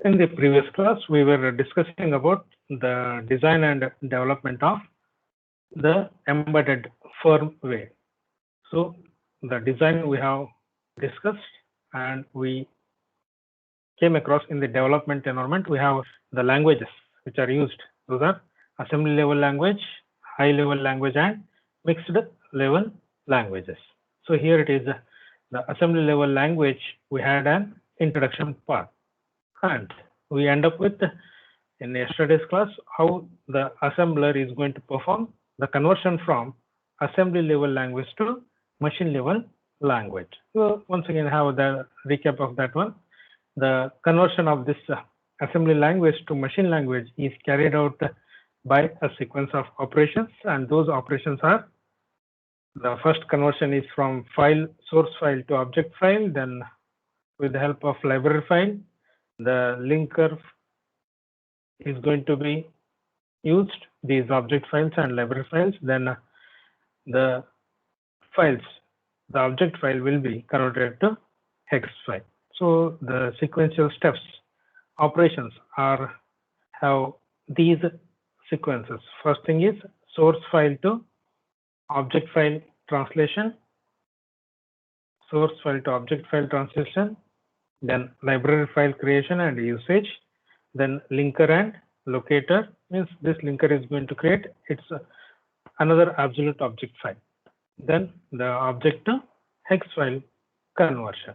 In the previous class, we were discussing about the design and development of the embedded firmware. So the design we have discussed, and we came across in the development environment, we have the languages which are used. Those are assembly level language, high level language, and mixed level languages. So here it is the assembly level language. We had an introduction part, and we end up with in yesterday's class how the assembler is going to perform the conversion from assembly level language to machine level language. So once again have the recap of that one. The conversion of this assembly language to machine language is carried out by a sequence of operations, and those operations are: the first conversion is from source file to object file. Then with the help of library file, the linker is going to be used, these object files and library files. Then the object file will be converted to hex file. So the sequential steps operations have these sequences. First thing is source file to object file translation, then library file creation and usage, then linker and locator. Means this linker is going to create its another absolute object file, then the object to hex file conversion.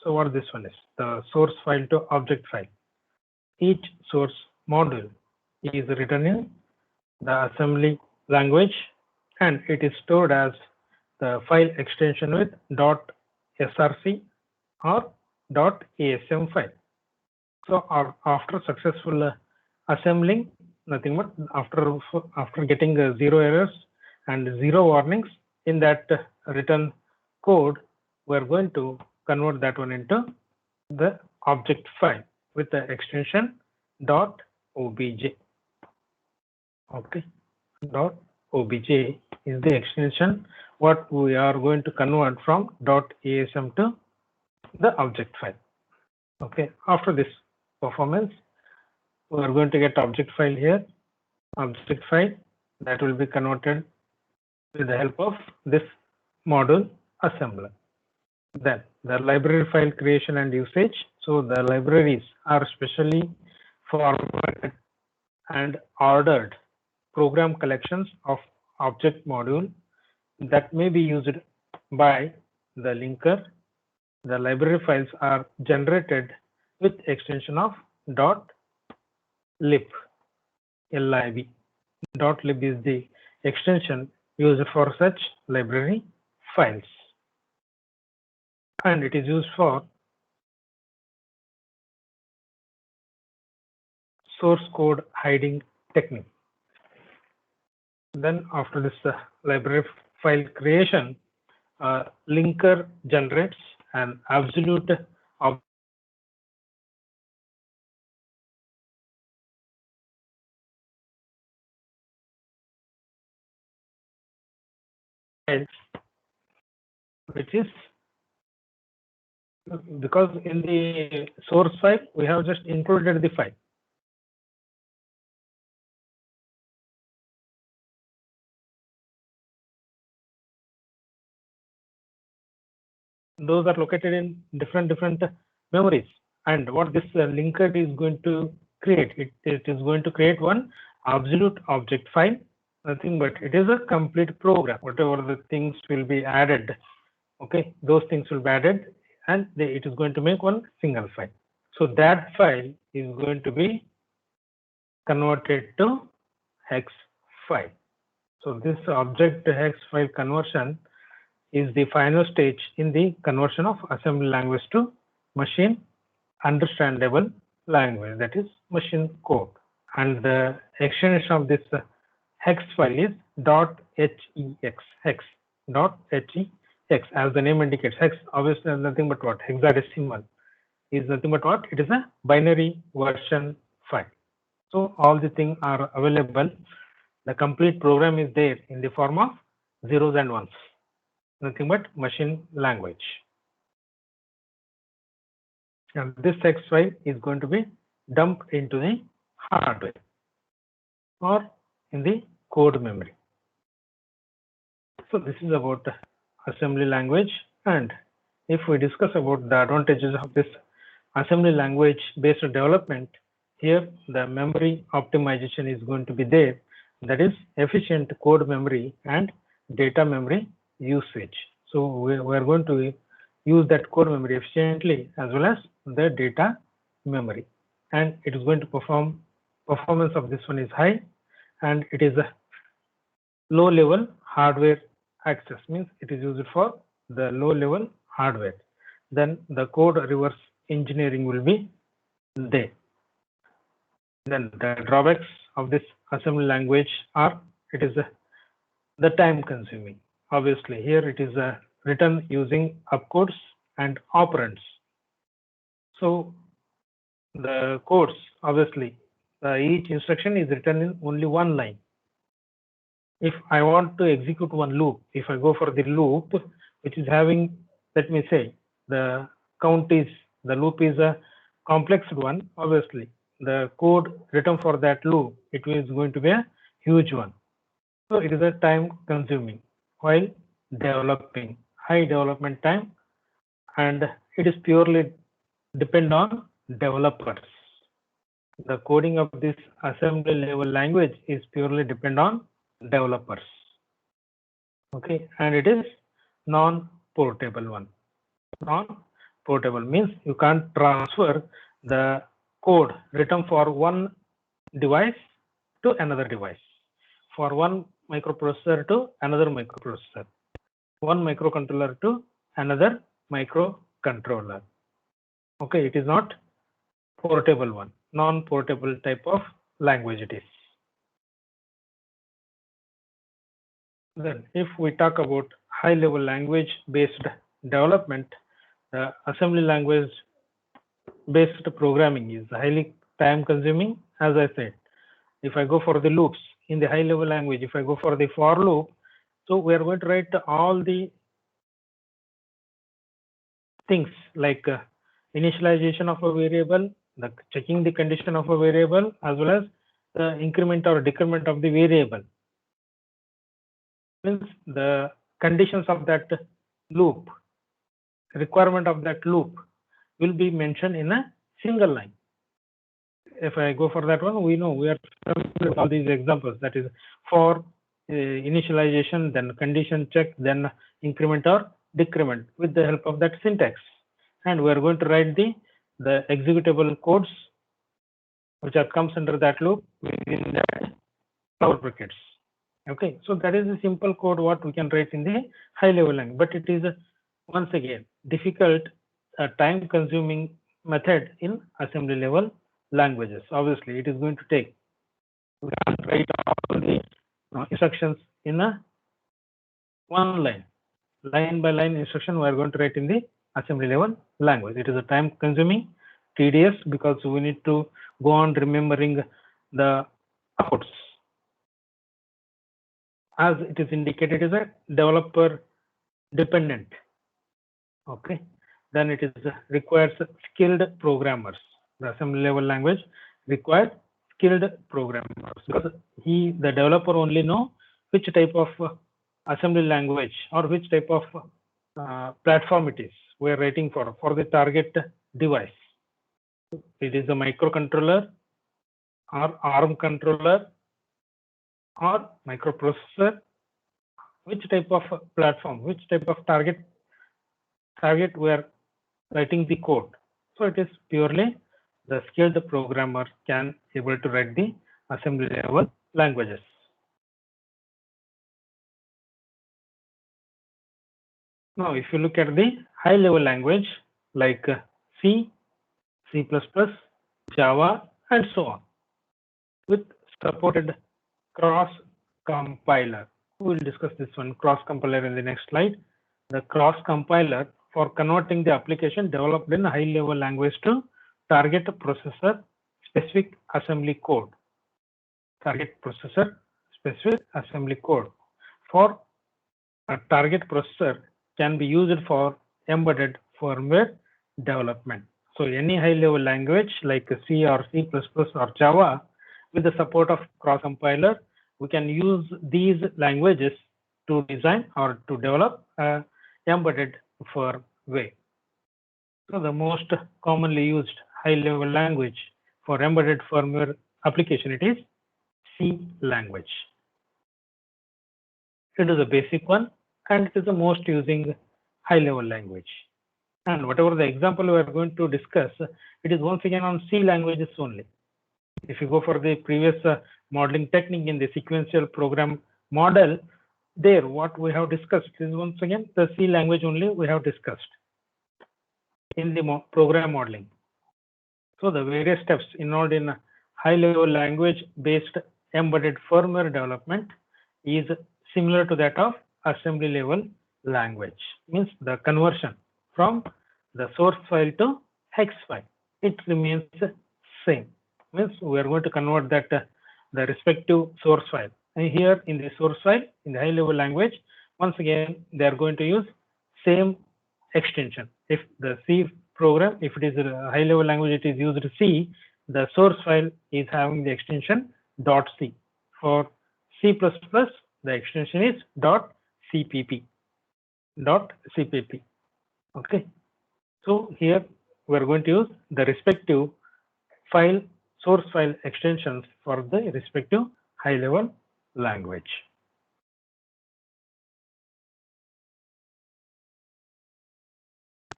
So what this one is, the source file to object file. Each source module is written in the assembly language, and it is stored as the file extension with .src or .asm file. So after successful assembling, nothing but after getting 0 errors and 0 warnings in that written code, we are going to convert that one into the object file with the extension .obj. Okay, .obj is the extension what we are going to convert from .asm to the object file. Okay, after this performance, we are going to get object file here, object file that will be converted with the help of this module assembler. Then the library file creation and usage. So the libraries are specially formatted and ordered program collections of object module that may be used by the linker. The library files are generated with extension of .lib. .lib is the extension used for such library files, and it is used for source code hiding technique. Then after this library file creation, linker generates an absolute which is because in the source file we have just included the file. Those are located in different memories, and what this linker is going to create, it is going to create one absolute object file, nothing but it is a complete program. Whatever the things will be added, okay, those things will be added, and it is going to make one single file. So that file is going to be converted to hex file. So this object hex file conversion is the final stage in the conversion of assembly language to machine understandable language, that is machine code. And the extension of this hex file is .hex, .hex, as the name indicates. Hex obviously is nothing but what? Hexadecimal is nothing but what? It is a binary version file. So all the things are available. The complete program is there in the form of zeros and ones, nothing but machine language. and this text file is going to be dumped into the hardware or in the code memory. So this is about assembly language, and if we discuss about the advantages of this assembly language based development, here the memory optimization is going to be there, that is efficient code memory and data memory usage. So we are going to use that code memory efficiently as well as the data memory, and it is going to performance of this one is high, and it is a low level hardware access, means it is used for the low level hardware. Then the code reverse engineering will be there. Then the drawbacks of this assembly language are, it is the time consuming. Obviously here it is written using opcodes and operands. So the codes, obviously each instruction is written in only one line. If I want to execute one loop, if I go for the loop which is having, let me say, the count is, the loop is a complex one, obviously the code written for that loop, it is going to be a huge one. So it is a time consuming while developing, high development time, and it is purely depend on developers. The coding of this assembly level language is purely depend on developers. Okay, and it is non-portable one. Non-portable means you can't transfer the code written for one device to another device, for one microprocessor to another microprocessor, one microcontroller to another microcontroller. Okay, it is not portable one, non-portable type of language it is. Then if we talk about high level language based development, the assembly language based programming is highly time consuming. As I said, if I go for the loops in the high level language, if I go for the for loop, so we are going to write all the things like initialization of a variable, the checking the condition of a variable, as well as the increment or decrement of the variable. Means the conditions of that loop, requirement of that loop will be mentioned in a single line. If I go for that one, we know we are with all these examples, that is for initialization, then condition check, then increment or decrement with the help of that syntax. And we are going to write the executable codes which are comes under that loop within that cover brackets. Okay, so that is a simple code what we can write in the high level language, but it is once again difficult, time consuming method in assembly level languages. Obviously it is going to take, we can't write all the instructions in a one line by line instruction we are going to write in the assembly level language. It is a time consuming, tedious, because we need to go on remembering the outputs. As it is indicated, it is a developer dependent. Okay, then it is requires skilled programmers. The assembly level language requires skilled programmers, because the developer only know which type of assembly language or which type of platform it is we are writing for the target device. It is a microcontroller or ARM controller or microprocessor, which type of platform, which type of target we are writing the code. So it is purely the skilled programmer can able to write the assembly level languages. Now if you look at the high level language like C, C++, Java, and so on, with supported cross compiler. We will discuss this one, cross compiler, in the next slide. The cross compiler for converting the application developed in high level language to target processor specific assembly code. Target processor specific assembly code for a target processor can be used for embedded firmware development. So any high-level language like C or C++ or Java, with the support of cross-compiler, we can use these languages to design or to develop embedded firmware. So the most commonly used high-level language for embedded firmware application, it is C language. It is a basic one and it is the most using high-level language. And whatever the example we are going to discuss, it is once again on C languages only. If you go for the previous modeling technique in the sequential program model, there what we have discussed is once again the C language only we have discussed in the program modeling. So the various steps involved in high-level language-based embedded firmware development is similar to that of assembly level language. Means the conversion from the source file to hex file, it remains same. Means we are going to convert that the respective source file. And here in the source file, in the high-level language, once again they are going to use same extension. If the C program, if it is a high-level language, it is used C, the source file is having the extension .c. For C++, the extension is .cpp. Okay. So here we are going to use the respective file source file extensions for the respective high-level language.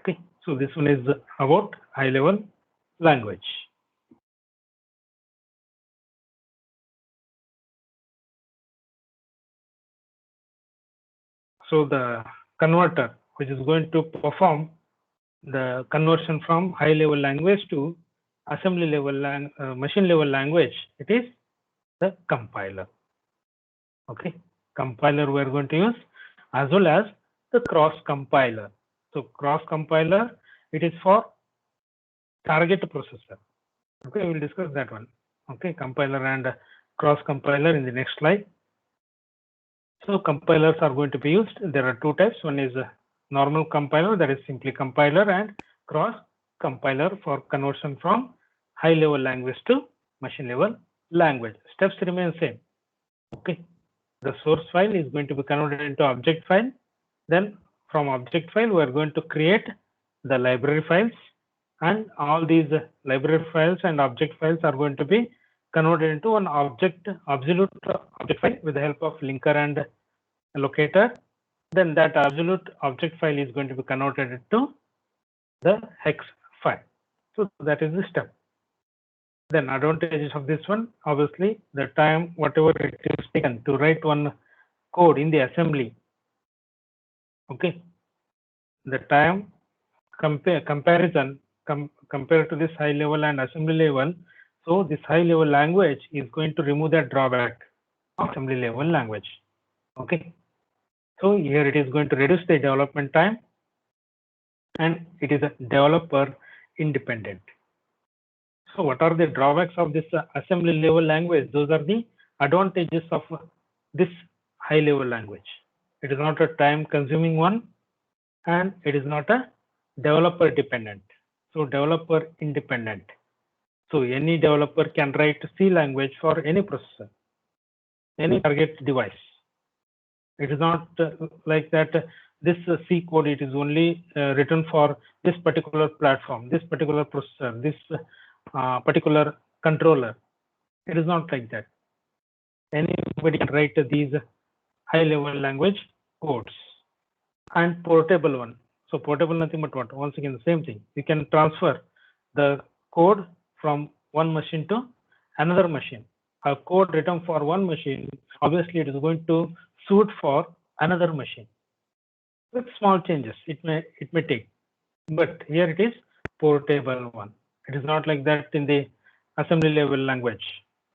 Okay, so this one is about high-level language. So the converter, which is going to perform the conversion from high-level language to assembly level machine level language, it is the compiler. Okay, compiler we are going to use, as well as the cross compiler. So cross compiler, it is for target processor. Okay, we will discuss that one. Okay, compiler and cross compiler in the next slide. So compilers are going to be used. There are two types. One is a normal compiler, that is simply compiler, and cross compiler for conversion from high level language to machine level language. Steps remain same. Okay, the source file is going to be converted into object file. Then from object file, we are going to create the library files, and all these library files and object files are going to be converted into an absolute object file with the help of linker and locator. Then that absolute object file is going to be converted to the hex file. So that is the step. Then advantages of this one, obviously the time whatever it is taken to write one code in the assembly. Okay, the time comparison compared to this high level and assembly level. So this high level language is going to remove that drawback of assembly level language. Okay, so here it is going to reduce the development time, and it is a developer independent. So what are the drawbacks of this assembly level language? Those are the advantages of this high level language. It is not a time consuming one, and it is not a developer dependent. So developer independent. So any developer can write C language for any processor, any target device. It is not like that this C code, it is only written for this particular platform, this particular processor, this particular controller. It is not like that. Anybody can write these high level language codes. And portable one. So portable nothing but what? Once again the same thing. You can transfer the code from one machine to another machine. A code written for one machine, obviously it is going to suit for another machine. With small changes it may take. But here it is portable one. It is not like that in the assembly level language.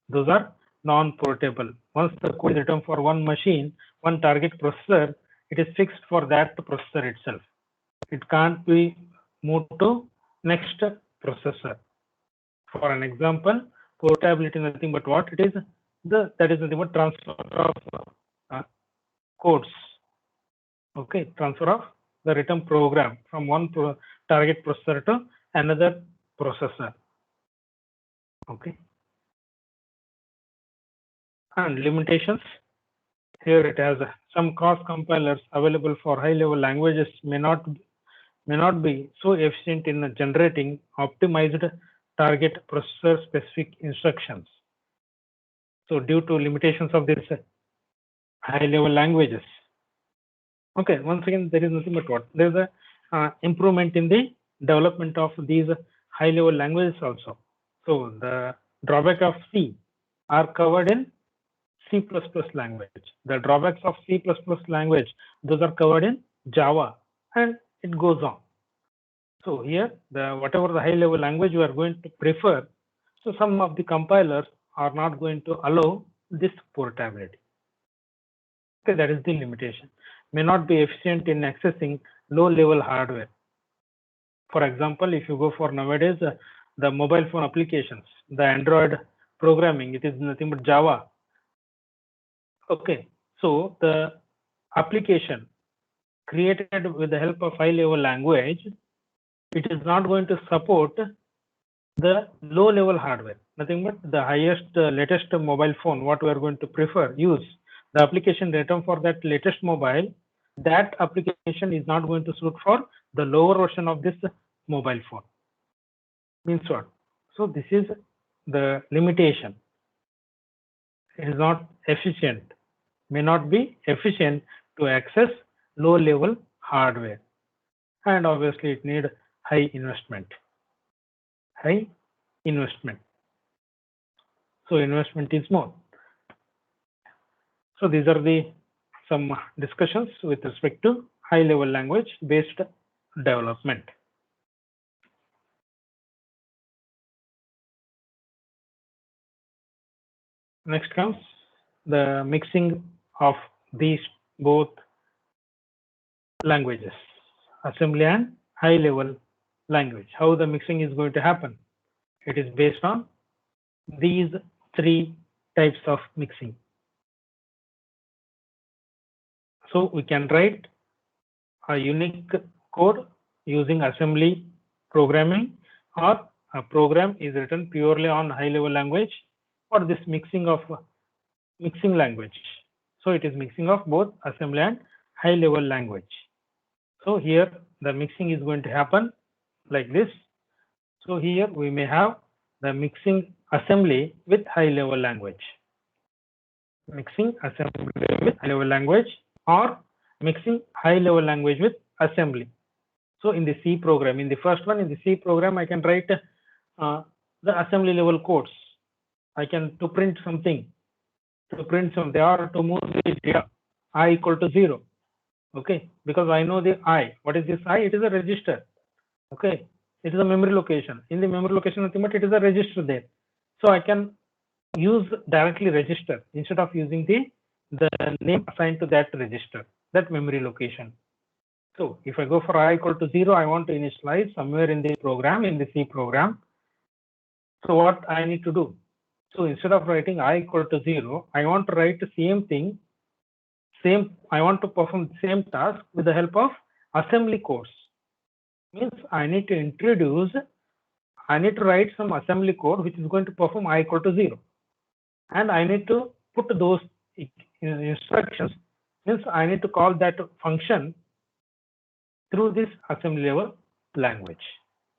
Those are non-portable. Once the code is written for one machine, one target processor, it is fixed for that processor itself. It can't be moved to next processor. For an example, portability nothing but what? It is that is nothing but transfer of codes. Okay, transfer of the written program from one target processor to another processor. Okay. And limitations. Here it has some cross compilers available for high-level languages may not be so efficient in generating optimized target processor specific instructions. So due to limitations of these high-level languages. Okay, once again, there is nothing but what? There is a improvement in the development of these high-level languages also. So the drawback of C are covered in C++ language. The drawbacks of C++ language, those are covered in Java, and it goes on. So here, whatever the high-level language you are going to prefer, so some of the compilers are not going to allow this portability. Okay, that is the limitation. May not be efficient in accessing low-level hardware. For example, if you go for nowadays the mobile phone applications, the Android programming, it is nothing but Java. Okay, so the application created with the help of high-level language, it is not going to support the low-level hardware. Nothing but the highest, latest mobile phone, what we are going to use. The application written for that latest mobile, that application is not going to suit for the lower version of this mobile phone. Means what? So this is the limitation. It is not efficient, may not be efficient to access low-level hardware. And obviously it needs high investment. High investment. So investment is more. So these are some discussions with respect to high-level language-based development. Next comes the mixing of these both languages, assembly and high-level language. How the mixing is going to happen? It is based on these three types of mixing. So we can write a unique code using assembly programming, or a program is written purely on high-level language, or this mixing language. So it is mixing of both assembly and high-level language. So here the mixing is going to happen like this. So here we may have the mixing assembly with high-level language. Mixing assembly with high-level language, or mixing high-level language with assembly. So in the C program, in the first one, in the C program, I can write the assembly level codes. I can to print something, or to move the data I equal to 0. Okay, because I know the I. What is this I? It is a register. Okay, it is a memory location. In the memory location, it is a register there. So I can use directly register instead of using the name assigned to that register, that memory location. So if I go for I equal to 0, I want to initialize somewhere in the program, in the C program. So what I need to do? So instead of writing I equal to 0, I want to write the same thing. I want to perform the same task with the help of assembly codes. Means I need to write some assembly code which is going to perform I equal to 0. And I need to put those instructions. Means I need to call that function through this assembly level language,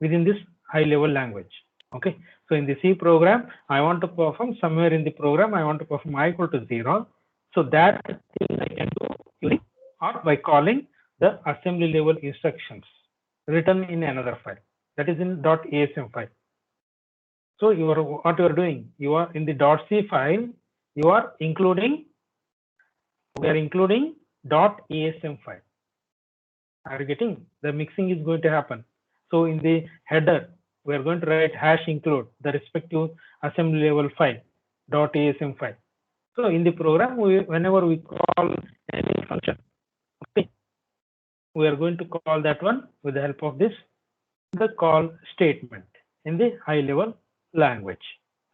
within this high level language. Okay, so in the C program, I want to perform somewhere in the program, I want to perform I equal to 0. So that thing I can do using or by calling the assembly level instructions written in another file, that is in .asm file. So what you are doing, you are in the .c file, you are including, we are including .asm file. Are you getting? The mixing is going to happen. So in the header, we are going to write #include the respective assembly level file, .asm file. So in the program, whenever we call any function, okay, we are going to call that one with the help of this, the call statement in the high level language.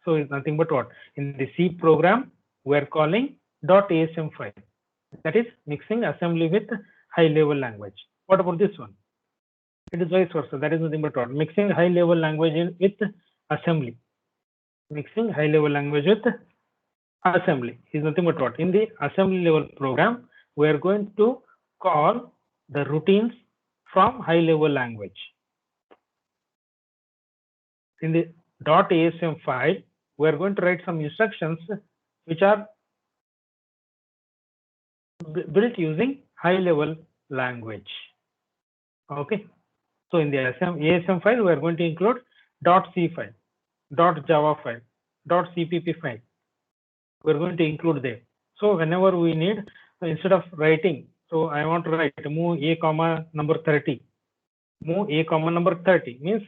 So it's nothing but what? In the C program, we are calling .asm file. That is mixing assembly with high level language. What about this one? It is vice versa. That is nothing but what? Mixing high level language with assembly. Mixing high level language with assembly is nothing but what? In the assembly level program, we are going to call the routines from high level language. In the .asm file, we are going to write some instructions which are built using high level language. Okay. So in the ASM file, we are going to include .c file, .java file, .cpp file. We are going to include there. So whenever we need, instead of writing, so I want to write move a comma number 30. Move a comma number 30 means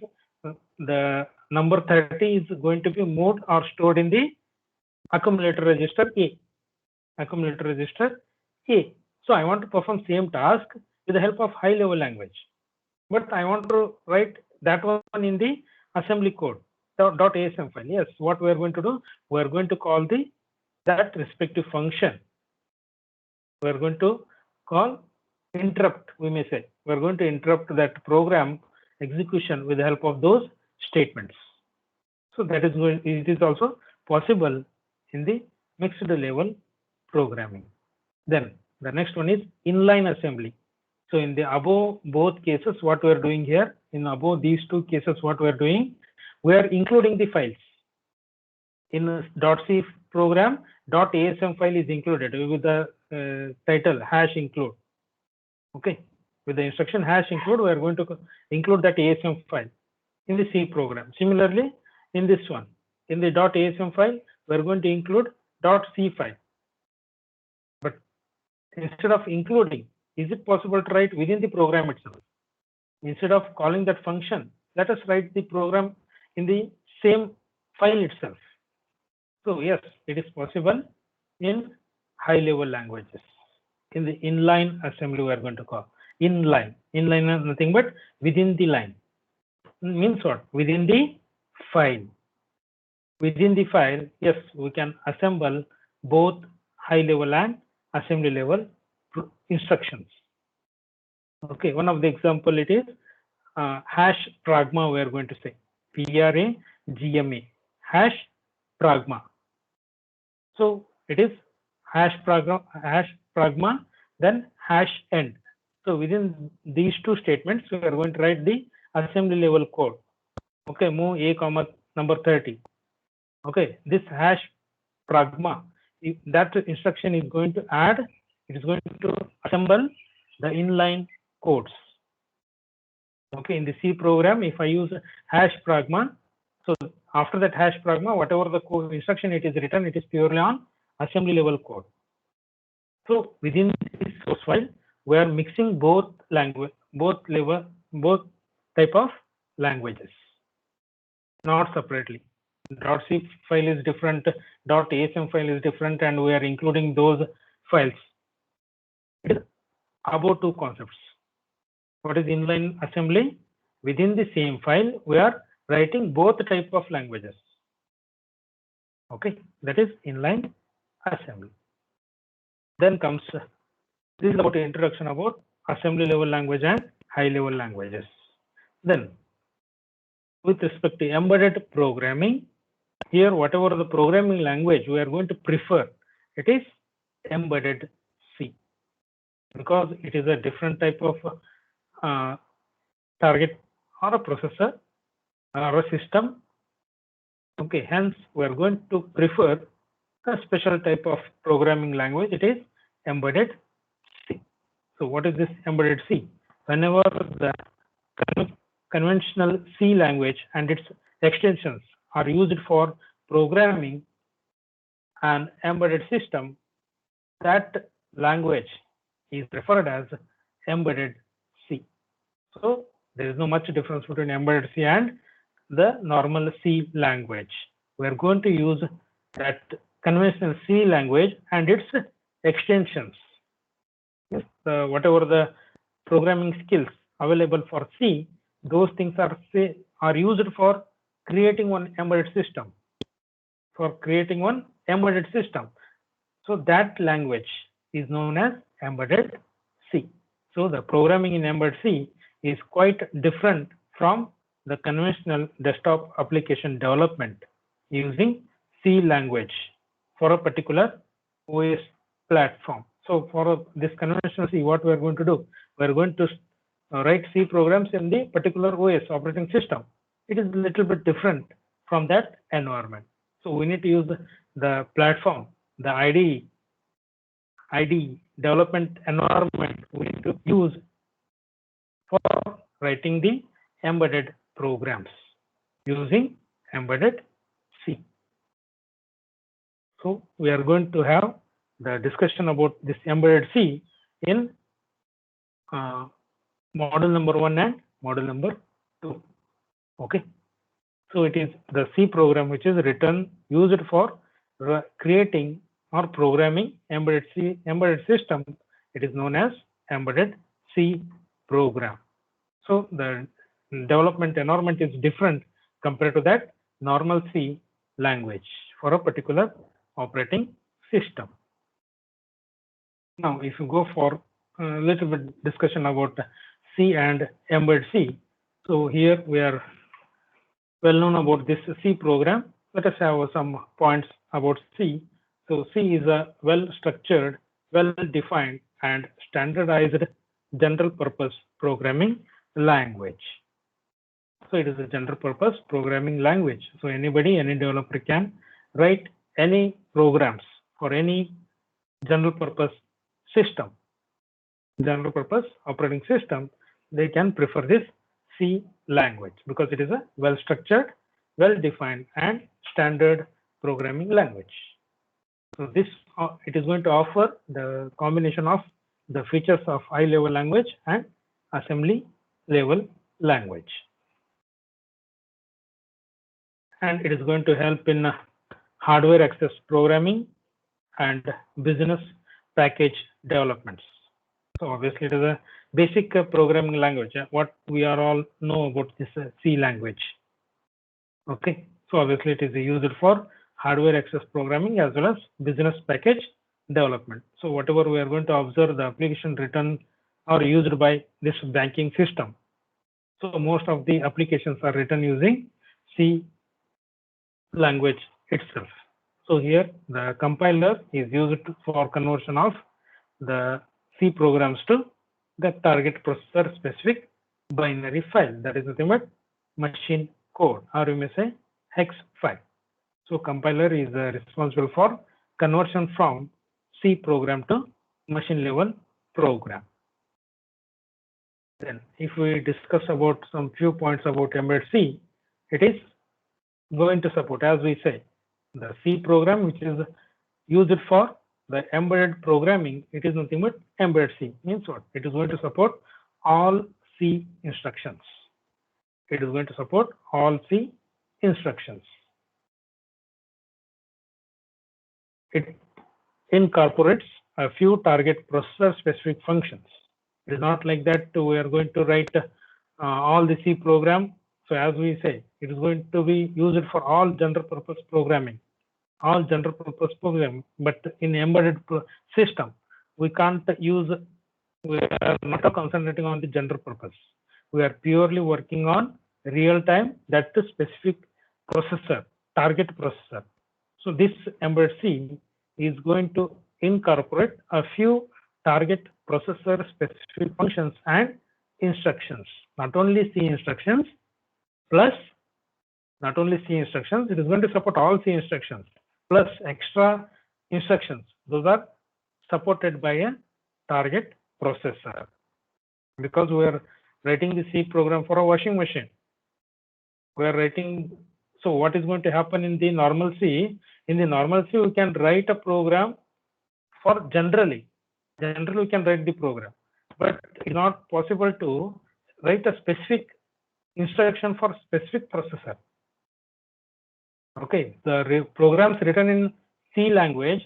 the number 30 is going to be moved or stored in the accumulator register A. Accumulator register A. So I want to perform same task with the help of high level language. But I want to write that one in the assembly code .asm file. Yes, what we are going to do, we are going to call that respective function. We are going to call interrupt, we may say. We are going to interrupt that program execution with the help of those statements. So that is going, it is also possible in the mixed level programming. Then the next one is inline assembly. So in the above both cases, what we are doing here, in above these two cases, what we are doing, we are including the files. In .c program, .asm file is included with the title #include. Okay, with the instruction #include, we are going to include that ASM file in the C program. Similarly, in this one, in the .asm file, we are going to include .c file. But instead of including, is it possible to write within the program itself? Instead of calling that function, let us write the program in the same file itself. So yes, it is possible in high level languages. In the inline assembly, we are going to call inline. Inline is nothing but within the line. Means what? Within the file. Within the file, yes, we can assemble both high level and assembly level instructions. Okay, one of the example it is #pragma. We are going to say PRAGMA #pragma. So it is #pragma, then #end. So within these two statements, we are going to write the assembly level code. Okay, move a comma number 30. Okay, this #pragma, that instruction is going to add, it is going to assemble the inline codes. Okay, in the C program, if I use #pragma, so after that #pragma, whatever the code instruction it is written, it is purely on assembly level code. So within this source file, we are mixing both language, both type of languages, not separately. .c file is different, .asm file is different, and we are including those files. It is about two concepts. What is inline assembly? Within the same file, we are writing both type of languages. Okay, that is inline assembly. Then comes, this is about the introduction about assembly level language and high level languages. Then with respect to embedded programming, here whatever the programming language we are going to prefer, it is embedded C, because it is a different type of target or a processor or a system. Okay, hence we are going to prefer a special type of programming language. It is embedded C. So what is this embedded C? Whenever the conventional C language and its extensions are used for programming an embedded system, that language is referred as embedded C. So there is no much difference between embedded C and the normal C language. We are going to use that conventional C language and its extensions. Yes, whatever the programming skills available for C, those things are used for creating one embedded system. For creating one embedded system. So that language is known as embedded C. So the programming in embedded C is quite different from the conventional desktop application development using C language for a particular OS platform. So for this conventional C, what we are going to do? We are going to write C programs in the particular OS operating system. It is a little bit different from that environment. So we need to use the platform, the IDE development environment we need to use for writing the embedded programs using embedded C. So we are going to have the discussion about this embedded C in model number 1 and model number 2. Okay. So it is the C program which is written, used for creating or programming embedded system. It is known as embedded C program. So the development environment is different compared to that normal C language for a particular operating system. Now, if you go for a little bit discussion about C and embedded C, so here we are well known about this C program. Let us have some points about C. So C is a well-structured, well-defined, and standardized general-purpose programming language. So it is a general-purpose programming language. So anybody, any developer can write any programs for any general-purpose system, general-purpose operating system. They can prefer this C language because it is a well-structured, well-defined, and standard programming language. So this it is going to offer the combination of the features of high-level language and assembly level language, and it is going to help in hardware access programming and business package developments. So obviously it is a basic programming language, what we are all know about this C language. Okay, so obviously it is used for hardware access programming as well as business package development. So whatever we are going to observe, the application written or used by this banking system. So most of the applications are written using C language itself. So here the compiler is used for conversion of the C programs to the target processor specific binary file, that is nothing but machine code, or you may say hex file. So compiler is responsible for conversion from C program to machine level program. Then if we discuss about some few points about embedded C, it is going to support, as we say, the C program which is used for the embedded programming. It is nothing but embedded C. Means what? It is going to support all C instructions. It is going to support all C instructions. It incorporates a few target processor specific functions. It is not like that we are going to write all the C program. So as we say, it is going to be used for all general purpose programming, all general purpose program. But in embedded system, we can't use, we are not concentrating on the general purpose. We are purely working on real time, that specific processor, target processor. So this embedded C is going to incorporate a few target processor specific functions and instructions. Not only C instructions, plus not only C instructions, it is going to support all C instructions plus extra instructions. Those are supported by a target processor, because we are writing the C program for a washing machine. We are writing. So what is going to happen in the normal C? In the normal C, we can write a program for generally we can write the program, but it's not possible to write a specific instruction for specific processor. Okay, the programs written in C language,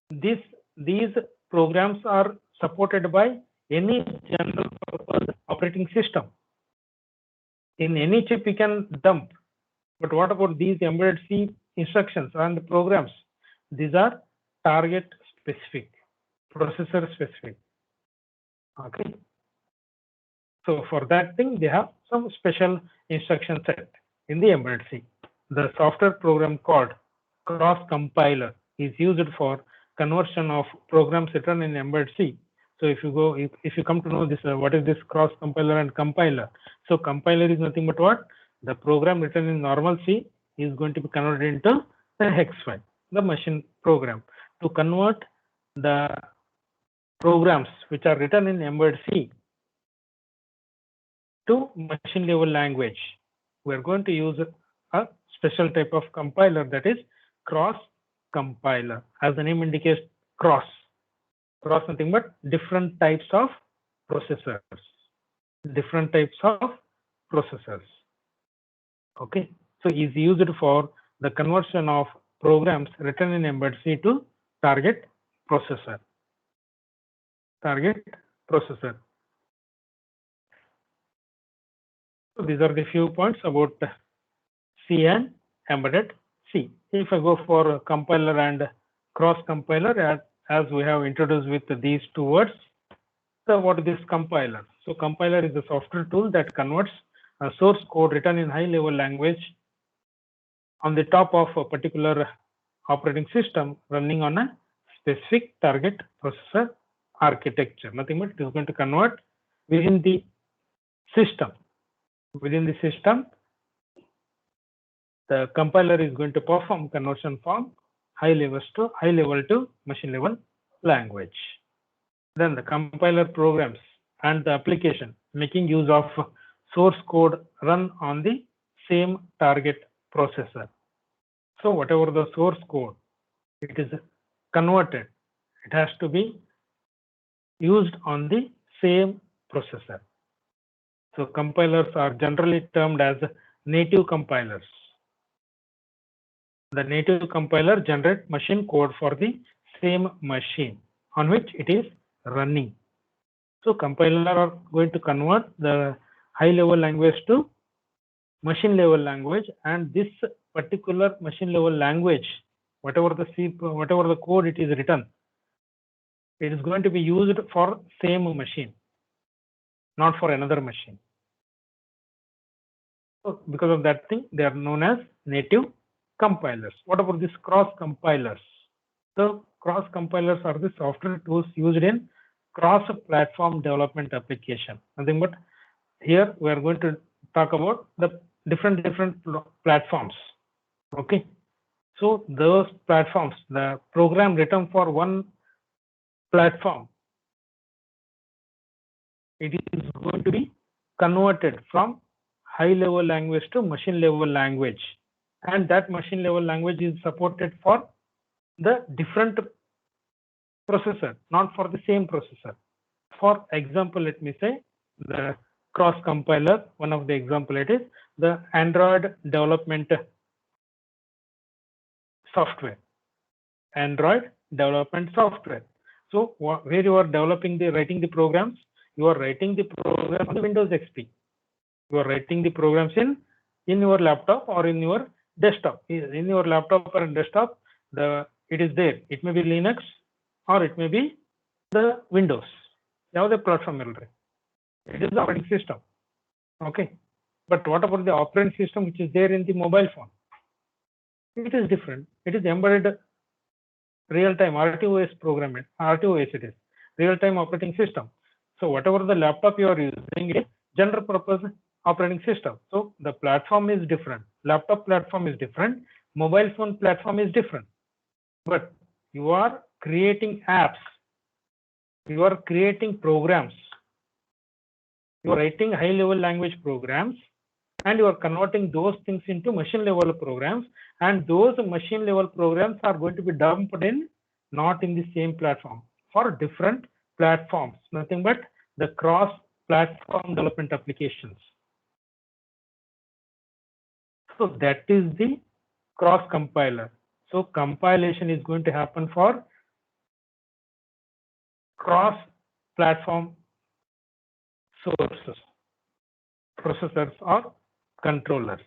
these programs are supported by any general purpose operating system. In any chip you can dump, but what about these embedded C instructions and programs? These are target specific, processor specific. Okay, So for that thing, they have some special instruction set in the embedded C. The software program called cross compiler is used for conversion of programs written in embedded C. So if you come to know this, what is this cross compiler and compiler? So compiler is nothing but what? The program written in normal C is going to be converted into the hex file, the machine program. To convert the programs which are written in embedded C to machine level language, we are going to use a special type of compiler, that is cross compiler. As the name indicates, cross nothing but different types of processors. Okay, so is used for the conversion of programs written in embedded C to target processor. So these are the few points about C and embedded C. If I go for compiler and cross compiler, as we have introduced with these two words, so what is this compiler? So compiler is a software tool that converts a source code written in high level language on the top of a particular operating system running on a specific target processor architecture. Nothing but it is going to convert within the system. The compiler is going to perform conversion from high level to machine level language. Then the compiler programs and the application making use of source code run on the same target processor. So whatever the source code, it is converted, it has to be used on the same processor. So compilers are generally termed as native compilers. The native compiler generates machine code for the same machine on which it is running. So compiler are going to convert the high level language to machine level language, and this particular machine level language, whatever the code it is written, it is going to be used for same machine, not for another machine. So because of that thing, they are known as native compilers. What about these cross compilers? So cross compilers are the software tools used in cross-platform development application. Nothing but here we are going to talk about the different platforms. Okay, so those platforms, the program written for one platform, it is going to be converted from high level language to machine level language, and that machine level language is supported for the different processor, not for the same processor. For example, let me say the cross compiler, one of the example, it is the Android development software. So where you are writing the programs, you are writing the program on the Windows XP. You are writing the programs in your laptop or in your desktop. In your laptop or desktop, it is there. It may be Linux or it may be the Windows. ಯಾವುದೇ platform ಇರಲಿ, it is the operating system. Okay, but what about the operating system which is there in the mobile phone? It is different. It is embedded real-time RTOS program. RTOS it is real-time operating system. So whatever the laptop you are using is general purpose operating system. So the platform is different. Laptop platform is different. Mobile phone platform is different. But you are creating apps. You are creating programs. You are writing high-level language programs, and you are converting those things into machine-level programs. And those machine-level programs are going to be dumped in, not in the same platform, for different platforms. Nothing but the cross-platform development applications. So that is the cross compiler. So compilation is going to happen for cross platform sources, processors or controllers.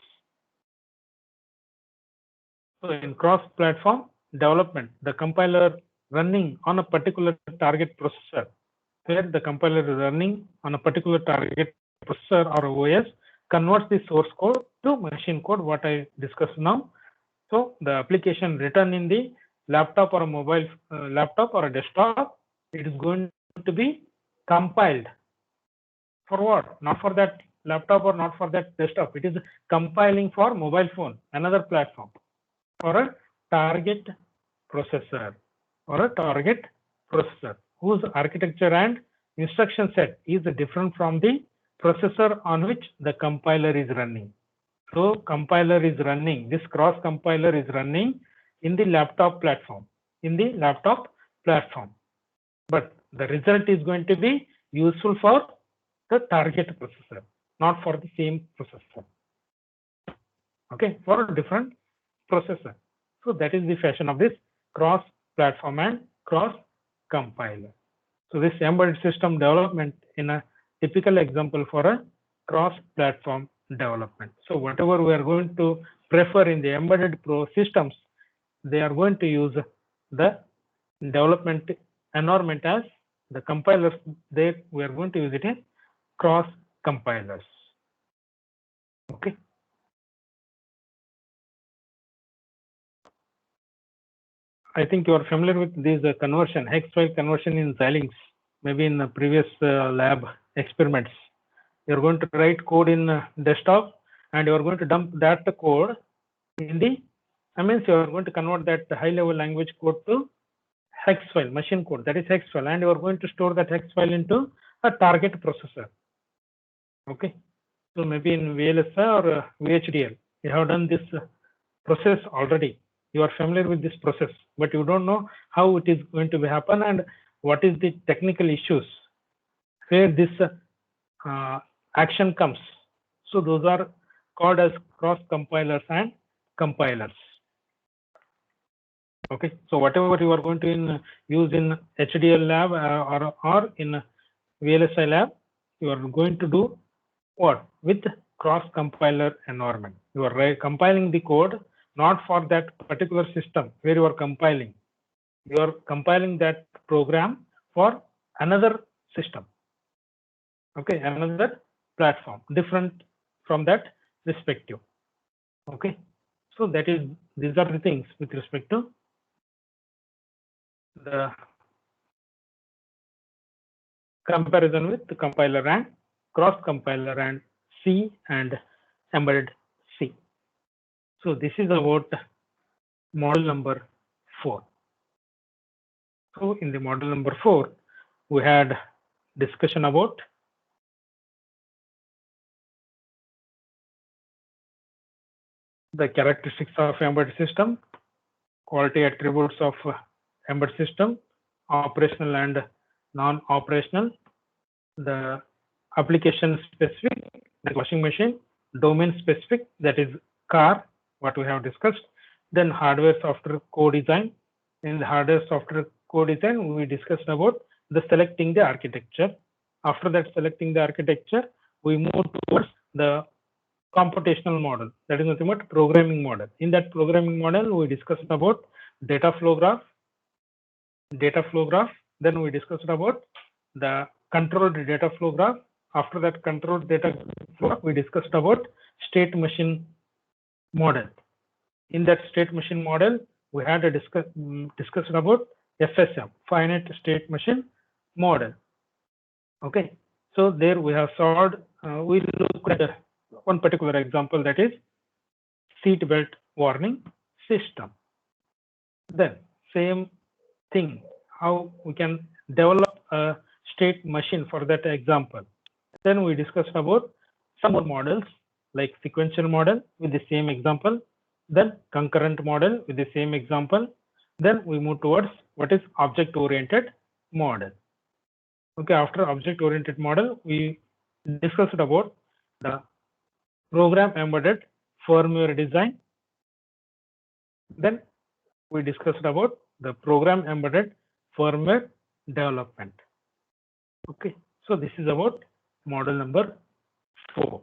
So in cross platform development, the compiler running on a particular target processor, where the compiler is running on a particular target processor or OS converts the source code to machine code, what I discussed now. So the application written in the laptop or a mobile laptop or a desktop, it is going to be compiled for what? Not for that laptop or not for that desktop. It is compiling for mobile phone, another platform, for a target processor whose architecture and instruction set is different from the processor on which the compiler is running. So compiler is running, this cross compiler is running in the laptop platform, but the result is going to be useful for the target processor, not for the same processor. Okay, for a different processor. So that is the fashion of this cross platform and cross compiler. So this embedded system development in a typical example for a cross platform development. So whatever we are going to prefer in the embedded pro systems, they are going to use the development environment as the compilers. There we are going to use it in cross compilers. Okay. I think you are familiar with this conversion, hex file conversion in Xilinx, maybe in the previous lab experiments. You're going to write code in desktop and you're going to dump that code in the, you're going to convert that high level language code to hex file, machine code, that is hex file, and you're going to store that hex file into a target processor. Okay. So maybe in VLSI or VHDL, you have done this process already. You are familiar with this process, but you don't know how it is going to happen and what is the technical issues where this action comes. So those are called as cross compilers and compilers. Okay, so whatever you are going to use in HDL lab or in VLSI lab, you are going to do what? With cross compiler environment. You are compiling the code not for that particular system where you are compiling. You are compiling that program for another system. Okay, another platform, different from that perspective. Okay, so that is, these are the things with respect to the comparison with the compiler and cross compiler and C and embedded C. So this is about model number 4. So in the model number 4, we had discussion about the characteristics of embedded system, quality attributes of embedded system, operational and non-operational, the application specific, like washing machine, domain specific, that is car, what we have discussed, then hardware software co-design. In the hardware software co-design, we discussed about the selecting the architecture. After that, selecting the architecture, we move towards the computational model, that is nothing but programming model. In that programming model, we discussed about data flow graph. Then we discussed about the controlled data flow graph. After that controlled data flow graph, we discussed about state machine model. In that state machine model, we had a discussion about FSM, finite state machine model. Okay, so there we have solved, we look at one particular example, that is seat belt warning system. Then same thing, how we can develop a state machine for that example. Then we discussed about some more models like sequential model with the same example, then concurrent model with the same example. Then we move towards what is object oriented model. Okay, after object oriented model, we discussed about the program embedded firmware design. Then we discussed about the program embedded firmware development. Okay, so this is about model number 4.